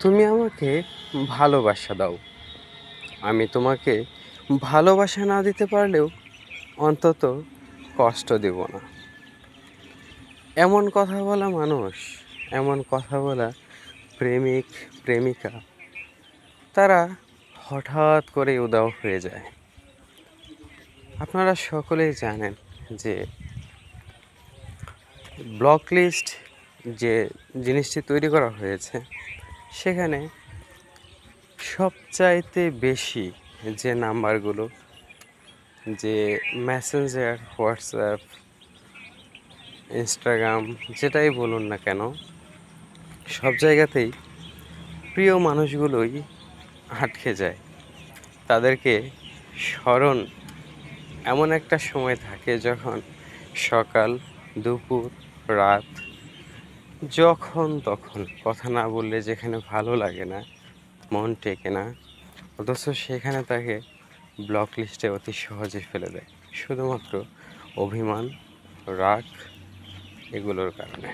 তুমি আমাকে ভালোবাসা দাও। আমি তোমাকে ভালোবাসা না দিতে পারলেও অন্তত কষ্ট দেব না। এমন কথা বলা মানুষ, এমন কথা বলা প্রেমিক, প্রেমিকা, তারা হঠাৎ করে উধাও হয়ে যায়। আপনারা সকলেই জানেন যে ব্লক লিস্ট যে জিনিসটি তৈরি করা হয়েছে, সেখানে সবচাইতে বেশি যে নাম্বারগুলো, যে মেসেঞ্জার, হোয়াটসঅ্যাপ, ইনস্টাগ্রাম, যেটাই বলুন না কেন, সব জায়গাতেই প্রিয় মানুষগুলোই আটকে যায়। তাদেরকে স্মরণ এমন একটা সময় থাকে যখন সকাল, দুপুর, রাত, যখন তখন কথা না বললে যেখানে ভালো লাগে না, মন টেকে না, অথচ সেখানে তাকে ব্লক লিস্টে অতি সহজে ফেলে দেয়, শুধুমাত্র অভিমান, রাগ, এগুলোর কারণে।